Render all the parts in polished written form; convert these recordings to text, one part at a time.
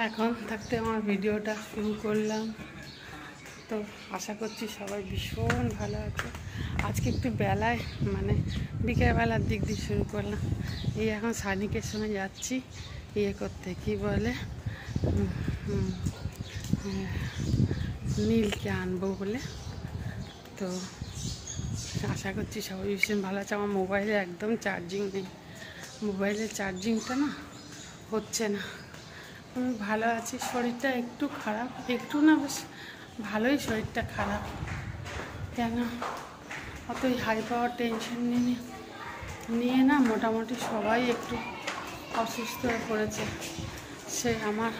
এখন থাকতে আমার ভিডিওটা শুরু করলাম। তো আশা করছি সবাই ভীষণ ভালো আছে। আজকে একটু বেলায় বিকেলবেলার দিক দিয়ে শুরু করলাম। এই এখন সানিকের সঙ্গে যাচ্ছি করতে, কি বলে নীলকে আনবো বলে। তো আশা করছি সবাই ভীষণ ভালো আছে। আমার মোবাইলে একদম চার্জিং নেই, মোবাইলের চার্জিংটা না হচ্ছে না। আমি ভালো আছি, শরীরটা একটু খারাপ, একটু না বেশ ভালোই শরীরটা খারাপ। কেন অতই হাই পাওয়ার টেনশন নিয়ে না মোটামুটি সবাই একটু অসুস্থ হয়ে পড়েছে। সে আমার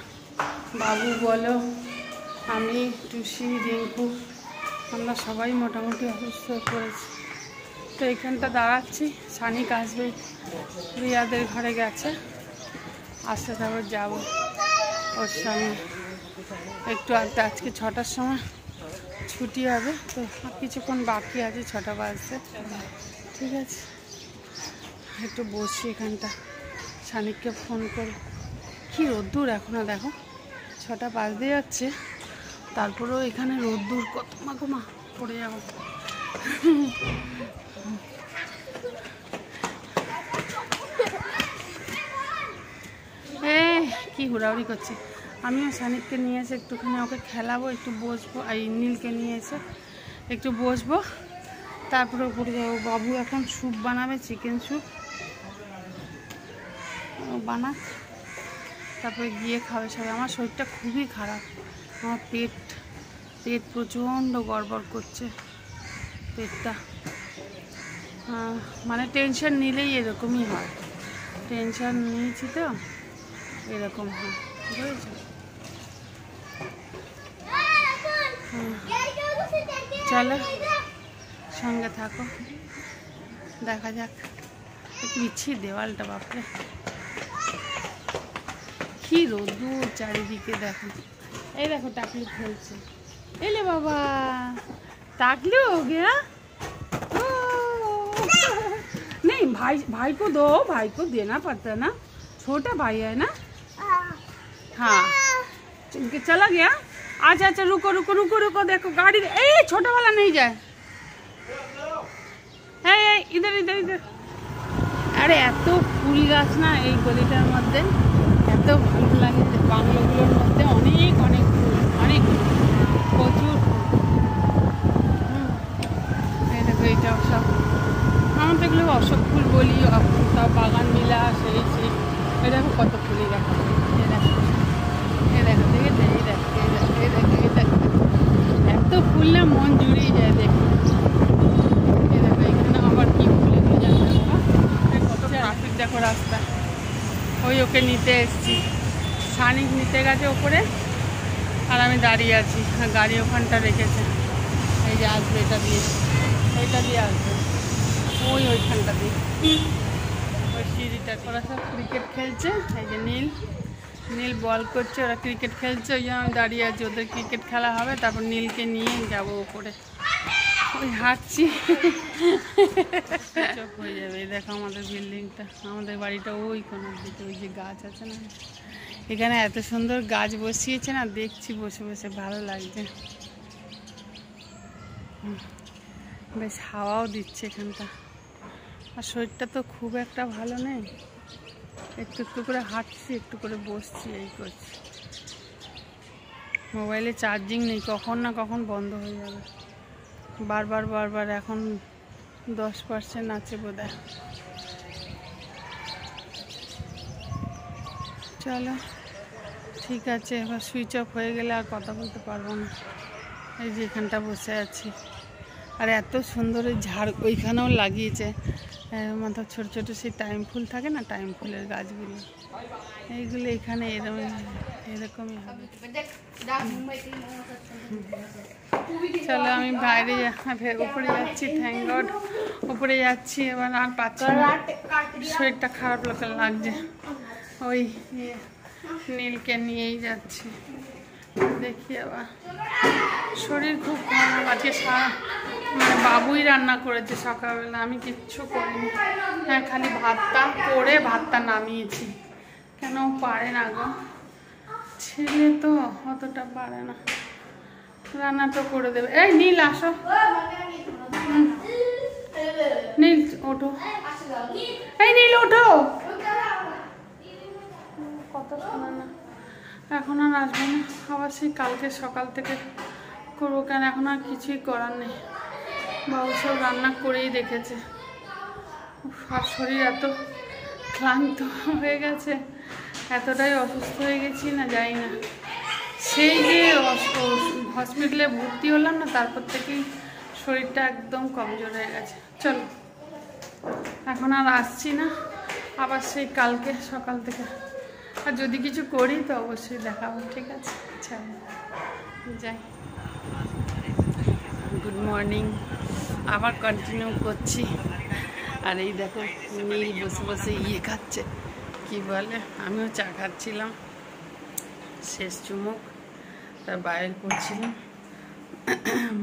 বাবু বলো, আমি, টুসি, রিঙ্কু, আমরা সবাই মোটামুটি অসুস্থ হয়ে পড়েছি। তো এখানটা দাঁড়াচ্ছি, সানিক আসবে, রিয়াদের ঘরে গেছে, আসতে তারপর যাবো ওর সঙ্গে একটু। আজকে 6টার সময় ছুটি হবে, তো কিছুক্ষণ বাকি আছে 6টা বাজতে। ঠিক আছে, একটু বসছি এখানটা, সানিককে ফোন করে। কি রোদ্দুর এখনও, দেখো 6টা বাজতে যাচ্ছে, তারপরেও এখানে রোদ্দুর কত মা পড়ে যাবো। কি হুড়াহুড়ি করছে। আমিও সানিককে নিয়ে এসে একটুখানি ওকে খেলাবো, একটু বসবো। এই নীলকে নিয়ে এসে একটু বসবো, তারপরে উপরে যাবো। বাবু এখন স্যুপ বানাবে, চিকেন স্যুপ বানাক, তারপরে গিয়ে খাবে সবাই। আমার শরীরটা খুবই খারাপ, আমার পেট প্রচণ্ড গড়বড় করছে পেটটা। টেনশন নিলেই এরকমই হয়, টেনশন নিয়েছি তো এরকম হয়, বুঝেছো? চলো সঙ্গে থাকো, দেখা যাক। পিছিয়ে দেওয়ালটা, বাপরে কি রোদ্দুর চারিদিকে। দেখো, এই দেখো টাকলু খেলছে। এলে বাবা, टाकलू हो गया? नहीं भाई को दो, भाई को देना पड़ता है ना, छोटा भाई है ना। हाँ चला गया। अच्छा रुको रुको रुको रुको, देखो गाड़ी, छोटा वाला नहीं जाए। इधर इधर इधर। अरे এত ফুল গাছ না এই গলিটার মধ্যে, এত ভালো লাগে। বাংলোগুলোর মধ্যে অনেক অনেক ফুল, অনেক প্রচুর ফুল। এইটাও সব আমার তো এগুলো অশোক ফুল বলি, সব বাগান নীলা, সেই এই দেখো কত ফুলই দেখো। এত ফুল না মন জুড়িয়ে যায় দেখো। এখানে আবার কি ফুলে কত ট্রাফিক দেখো রাস্তা। ওকে নিতে এসছি, সানিক নিতে গেছে ওপরে, আর আমি দাঁড়িয়ে আছি। গাড়ি ওখানটা রেখেছে, এই যে আসবে এটা দিয়ে আসবে, ওইখানটা দিয়ে, ওই সিঁড়িটা। ওরা সব ক্রিকেট খেলছে, এই যে নীল বল করছে, ওরা ক্রিকেট খেলছে, ওই জন্য আমি দাঁড়িয়ে আছি। ওদের ক্রিকেট খেলা হবে, তারপর নীলকে নিয়ে যাবো ওপরে। ওই হাঁটছি, চোখ হয়ে যাবে। এই দেখো আমাদের বিল্ডিংটা, আমাদের বাড়িটা ওই কোনার দিকে, ওই যে গাছ আছে না, এখানে এত সুন্দর গাছ বসিয়েছে না, দেখছি বসে বসে ভালো লাগছে। বেশ হাওয়াও দিচ্ছে এখানটা। আর শরীরটা তো খুব একটা ভালো নেই, একটু একটু করে হাঁটছি, একটু করে বসছি, এই করছি। মোবাইলে চার্জিং নেই, কখন না কখন বন্ধ হয়ে যাবে। বারবার এখন 10% আছে বোধহয়। চলো ঠিক আছে, এবার সুইচ অফ হয়ে গেলে আর কথা বলতে পারবো না। এই যে এখানটা বসে আছি, আর এত সুন্দর এই ঝাড় ওইখানেও লাগিয়েছে, ছোট ছোট সেই টাইম ফুল থাকে না, টাইম ফুলের গাছগুলো, এইগুলো এখানে এরকমই হবে। চলো আমি বাইরে উপরে যাচ্ছি, থ্যাংক গড উপরে যাচ্ছি। এবার আর পাচ্ছি না, শরীরটা খারাপ লাগছে। ওই নীলকে নিয়েই যাচ্ছি, দেখি আবার। শরীর খুব খারাপ আজকে, বাবুই রান্না করেছে সকালবেলা, আমি কিচ্ছু করিনি। খালি ভাতটা করে ভাতটা নামিয়েছি, কেন পারে না গো। ছেলে তো অতটা পারে না, রান্না তো করে দেবে। এই নীল আসো, নীল ওঠো, এই নীল ওঠো। কত শোনা না, এখন আর আসবে না, আবার সেই কালকে সকাল থেকে করবো। কেন এখন আর কিছুই করার নেই, বাবু সব রান্না করেই রেখেছে। আর শরীর এত ক্লান্ত হয়ে গেছে, এতটাই অসুস্থ হয়ে গেছি না যাই না, সেই যে হসপিটালে ভর্তি হলাম না, তারপর থেকেই শরীরটা একদম কমজোর হয়ে গেছে। চলো এখন আর আসছি না, আবার সেই কালকে সকাল থেকে। আর যদি কিছু করি তো অবশ্যই দেখাবো, ঠিক আছে? চলো যাই। গুড মর্নিং, আবার কন্টিনিউ করছি। আর এই দেখো নীল বসে বসে খাচ্ছে, কি বলে, আমিও চা খাচ্ছিলাম, শেষ চুমুক, তার বাইরে করছিলাম।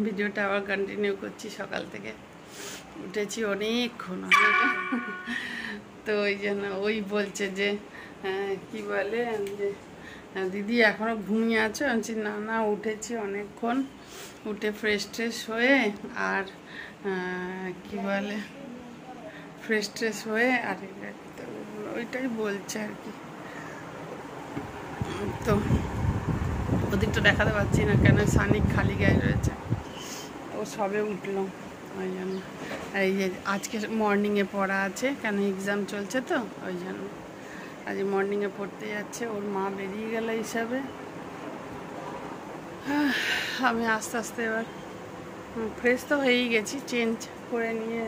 ভিডিওটা আবার কন্টিনিউ করছি। সকাল থেকে উঠেছি অনেকক্ষণ, তো ওই জন্য ওই বলছে যে কি বলে যে দিদি এখনও ঘুমিয়ে আছো? আমি বলছি না না, উঠেছি অনেকক্ষণ, উঠে ফ্রেশ ট্রেশ হয়ে আর কি বলে ফ্রেশ ট্রেশ হয়ে আর ওইটাই বলছে আর কি। তো ওদিকটা দেখাতে পারছি না, কেন সানিক খালি গায়ে রয়েছে, ও সবে উঠলো ওই জন্য। এই যে আজকে মর্নিংয়ে পড়া আছে, কেন এক্সাম চলছে তো ওই জন্য আজ মর্নিংয়ে পড়তে যাচ্ছে। ওর মা বেরিয়ে গেল হিসাবে। আমি আস্তে আস্তে এবার ফ্রেশ তো হয়েই গেছি, চেঞ্জ করে নিয়ে।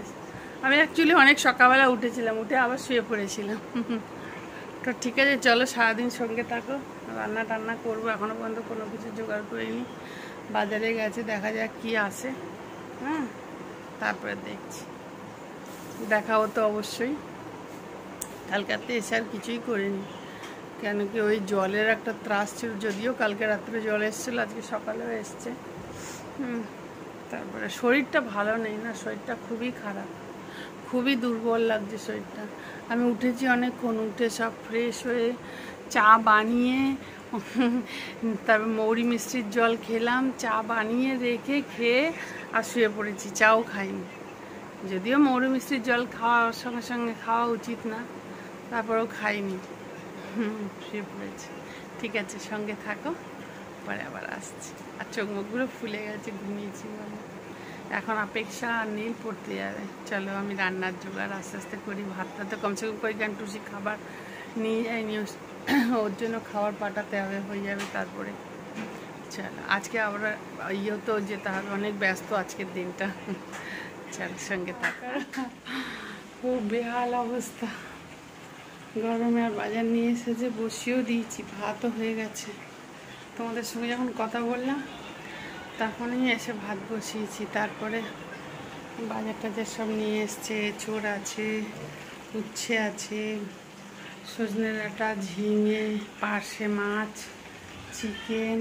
আমি অ্যাকচুয়ালি অনেক সকালবেলা উঠেছিলাম, উঠে আবার শুয়ে পড়েছিলাম। তো ঠিক আছে, চলো সারাদিন সঙ্গে থাকো। রান্না টান্না করবো, এখনও পর্যন্ত কোনো কিছু জোগাড় করিনি, বাজারে গেছে, দেখা যাক কি আসে। হ্যাঁ, তারপরে দেখছি, দেখাবো তো অবশ্যই। কালকাতে এসে আর কিছুই করিনি, কেন কি ওই জলের একটা ত্রাস ছিল, যদিও কালকে রাত্রে জল এসেছিলো, আজকে সকালেও এসছে। তারপরে শরীরটা ভালো নেই না, শরীরটা খুবই খারাপ, খুবই দুর্বল লাগছে শরীরটা। আমি উঠেছি অনেকক্ষণ, উঠে সব ফ্রেশ হয়ে চা বানিয়ে, তারপর মৌরি মিষ্টির জল খেলাম, চা বানিয়ে রেখে খেয়ে আর শুয়ে পড়েছি, চাও খাইনি। যদিও মৌরি মিষ্টির জল খাওয়ার সঙ্গে সঙ্গে খাওয়া উচিত না, তারপরেও খাইনি, শুয়ে পড়েছি। ঠিক আছে, সঙ্গে থাকো, পরে আবার আসছি। আর চোখ মুখগুলো ফুলে গেছে, ঘুমিয়েছি বলে। এখন অপেক্ষা আর নীল পড়তে যাবে। চলো আমি রান্নার জোগাড় আস্তে আস্তে করি। ভাতটা তো কমসে কম কয়েকখান টুসি খাবার নিয়ে যাইনি, ওর জন্য খাবার পাঠাতে হবে, হয়ে যাবে তারপরে। চলো আজকে আমরা ইয়েও তো যেতে হবে, অনেক ব্যস্ত আজকের দিনটা। চলো সঙ্গে থাকার খুব বেহাল অবস্থা, গরমে। আর বাজার নিয়ে এসেছে, বসিয়েও দিয়েছি, ভাতও হয়ে গেছে। তোমাদের সঙ্গে যখন কথা বললাম তখনই এসে ভাত বসিয়েছি। তারপরে বাজার টাজার সব নিয়ে এসছে, এঁচোড় আছে, উচ্ছে আছে, সজনে ডাঁটা, ঝিঙে, পার্শে মাছ, চিকেন,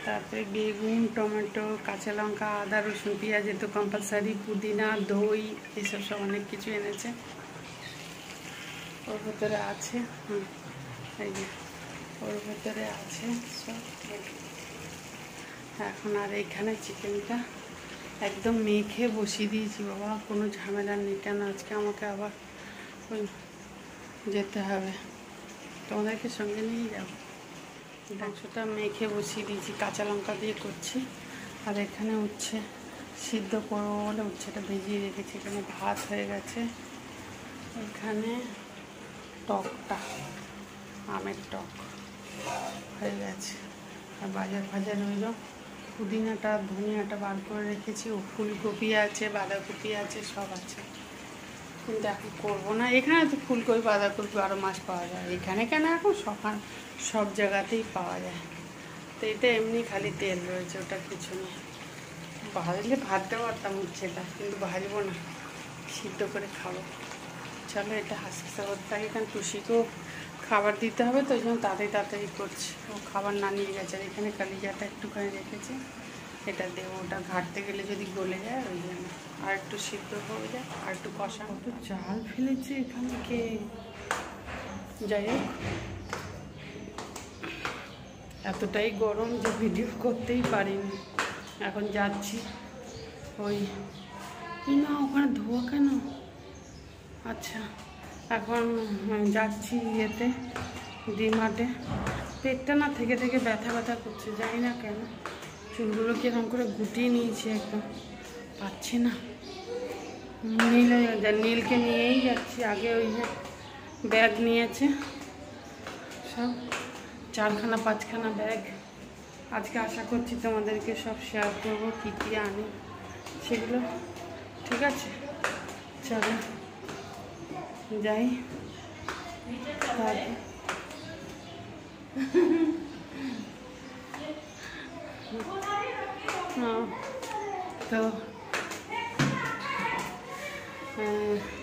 তারপরে বেগুন, টমেটো, কাঁচা লঙ্কা, আদা, রসুন, পেঁয়াজ তো কম্পালসারি, পুদিনা, দই, এসব সব অনেক কিছু এনেছে। ওর ভেতরে আছে, এই যে ওর ভেতরে আছে সব। এখন আর এইখানে চিকেনটা একদম মেখে বসিয়ে দিয়েছি। বাবা কোনো ঝামেলা নেই, কেন আজকে আমাকে আবার ওই যেতে হবে, তোমাদেরকে সঙ্গে নিয়ে যাবো। মাংসটা মেখে বসিয়ে দিয়েছি, কাঁচা লঙ্কা দিয়ে করছি। আর এখানে উচ্ছে সিদ্ধ করবো বলে উচ্ছেটা ভেজিয়ে রেখেছি। এখানে ভাত হয়ে গেছে, এখানে টকটা, আমের টক হয়ে গেছে। আর বাজার ফাজার রইল, পুদিনাটা ধনিয়াটা বার করে রেখেছি, ও ফুলকপি আছে, বাঁধাকপি আছে, সব আছে, কিন্তু এখন করবো না। এখানে তো ফুলকপি বাঁধাকপি 12 মাস পাওয়া যায়, এখানে কেন এখন সব জায়গাতেই পাওয়া যায়। তো এটা এমনি খালি তেল রয়েছে, ওটা কিছু নেই। ভাজলে ভাজতে পারতাম উচ্ছেটা, কিন্তু ভাজবো না, সিদ্ধ করে খাবো। চলো এটা হাসতে করতে থাকে, কারণ টুসিকেও খাবার দিতে হবে, তো ওই জন্য তাড়াতাড়ি করছি। ও খাবার না নিয়ে গেছে। আর এখানে কালিজাটা একটুখানি রেখেছি, এটা দেবো, ওটা ঘাটতে গেলে যদি গলে যায় ওই জন্য। আর একটু সিদ্ধ হয়ে যায়, আর একটু কষা। একটু চাল ফেলেছি এখানে, কে যাই হোক এতটাই গরম যে ভিডিও করতেই পারিনি। এখন যাচ্ছি ওই না, ওখানে ধোয়া কেন? আচ্ছা, এখন যাচ্ছি ইয়েতে ডিমার্টে। পেটটা না থেকে থেকে ব্যথা ব্যথা করছে, জানি না কেন। চুলগুলো কিরকম করে গুটিয়ে নিয়েছি, একদম পাচ্ছি না। নীলকে নিয়েই যাচ্ছি। আগে ওই যে ব্যাগ নিয়েছে সব 4খানা 5খানা ব্যাগ। আজকে আশা করছি তোমাদেরকে সব শেয়ার করবো কী কী আনি সেগুলো। ঠিক আছে, চলো যাই। তো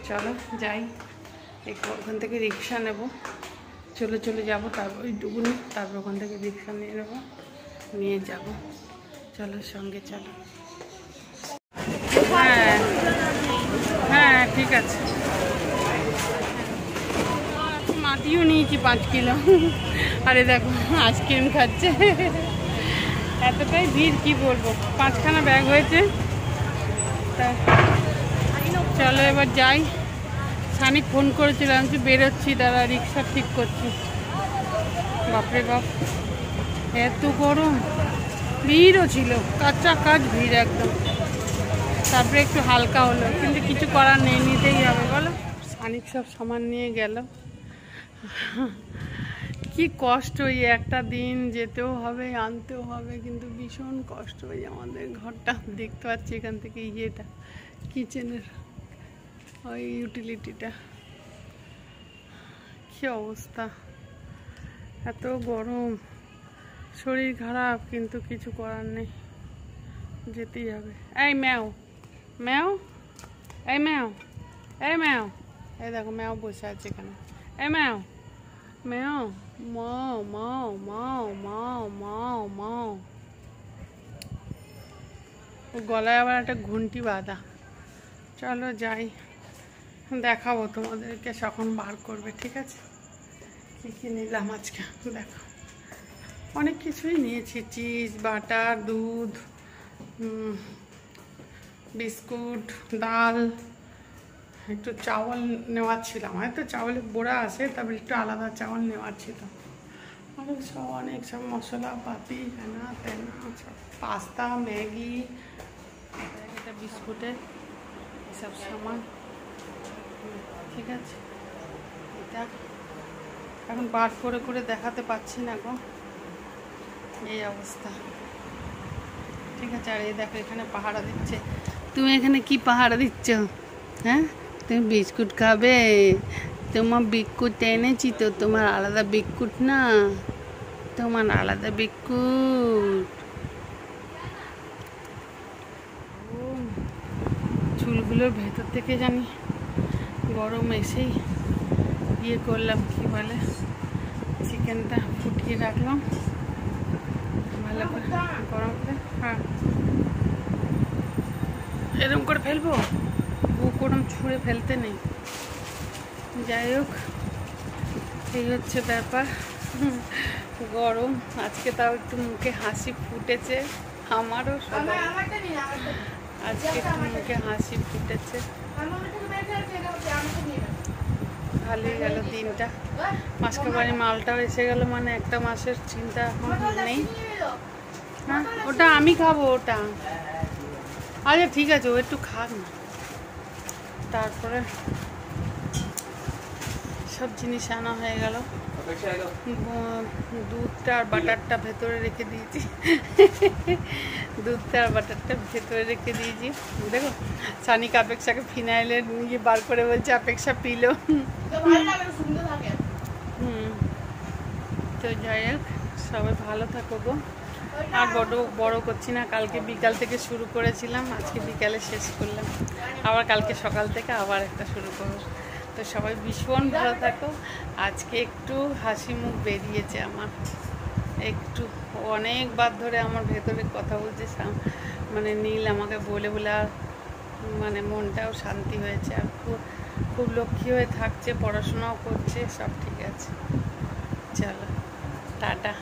চলো যাই, ওখান থেকে রিক্সা নেব, চলে যাবো। তারপর ওইটুকুনি, তারপর ওখান থেকে রিক্সা নিয়ে নেবো, নিয়ে যাব। চলো সঙ্গে চলো। হ্যাঁ হ্যাঁ ঠিক আছে। মাটিও নিয়েছি 5 কিলো। আরে দেখো আইসক্রিম খাচ্ছে। এতটাই ভিড় কি বলবো, 5খানা ব্যাগ হয়েছে। তা চলো এবার যাই। সানিক ফোন করেছিল, আমি বেরোচ্ছি, দাদা রিক্সা ঠিক করছি। বাপরে বাপ, এত গরম। ভিড়ও ছিল, কাঁচা কাজ ভিড় একদম। তারপরে একটু হালকা হলো, কিন্তু কিছু করার নেই, নিতেই হবে বলো। সানিক সব সামান নিয়ে গেল। কি কষ্ট, এই একটা দিন যেতেও হবে, আনতেও হবে, কিন্তু ভীষণ কষ্ট। ওই আমাদের ঘরটা দেখতে পাচ্ছি এখান থেকে, ইয়েটা কিচেনের ওই ইউটিলিটিটা, কি অবস্থা। এত গরম, শরীর খারাপ, কিন্তু কিছু করার নেই, যেতেই হবে। এই ম্যাও ম্যাও, এই ম্যাও, এই ম্যাও, এই দেখো ম্যাও বসে আছে এখানে। এই ম্যাও ম্যাও, মাও মাও মাও মাও মাও মাও। ও গলায় আবার একটা ঘন্টি বাঁধা। চলো যাই, দেখাবো তোমাদেরকে, যখন বার করবে। ঠিক আছে, কী কী নিলাম আজকে দেখো। অনেক কিছুই নিয়েছি, চিজ, বাটার, দুধ, বিস্কুট, ডাল, একটু চাউল নেওয়ার ছিল। আমার তো চাউলের বড়া আসে, তারপরে একটু আলাদা চাউল নেওয়ার ছিল। আরও সব অনেক সব মশলাপাতি, হেনা তেনা সব, পাস্তা, ম্যাগি, একটা বিস্কুটের এসব সামান। ঠিক আছে, এটা এখন বার করে করে দেখাতে পাচ্ছি না গো, এই অবস্থা। ঠিক আছে, আর এই দেখো এখানে পাহারা দিচ্ছে। তুমি এখানে কি পাহারা দিচ্ছ? হ্যাঁ, তুমি বিস্কুট খাবে? তোমার বিস্কুট এনেছি তো, তোমার আলাদা বিস্কুট না, তোমার আলাদা বিস্কুট। চুলগুলোর ভেতর থেকে জানি গরম এসেই ইয়ে করলাম, কি বলে, চিকেনটা ফুটিয়ে রাখলাম ভালো করে গরম করে। হ্যাঁ, এরকম করে ফেলবো, ওরকম ছুঁড়ে ফেলতে নেই। যাই হোক, এই হচ্ছে ব্যাপার। গরম আজকে, তাও একটু মুখে হাসি ফুটেছে আমারও। আজকে একটু মুখে হাসি ফুটেছে, ভালোই গেল দিনটা। মাসকাবাড়ি মালটাও এসে গেল, মানে একটা মাসের চিন্তা এখন নেই। হ্যাঁ, ওটা আমি খাবো ওটা। আচ্ছা ঠিক আছে, ও একটু খাক না। তারপরে সব জিনিস আনা হয়ে গেল। দুধটা আর বাটারটা ভেতরে রেখে দিয়েছি। দুধটা আর বাটারটা ভেতরে রেখে দিয়েছি। দেখো সানিক অপেক্ষাকে ফিনাইলের নিয়ে বার করে বলছে অপেক্ষা পিল। তো যাই হোক, সবাই ভালো থাকো গো। আর বড় করছি না, কালকে বিকাল থেকে শুরু করেছিলাম, আজকে বিকালে শেষ করলাম। আবার কালকে সকাল থেকে আবার একটা শুরু করবো। তো সবাই ভীষণ ভালো থাকো। আজকে একটু হাসি মুখ বেরিয়েছে আমার, একটু। অনেকবার ধরে আমার ভেতরে কথা বলছে, মানে নীল আমাকে বলে বলে, আর মানে মনটাও শান্তি হয়েছে। আর খুব লক্ষ্মী হয়ে থাকছে, পড়াশোনাও করছে, সব ঠিক আছে। চলো টাটা।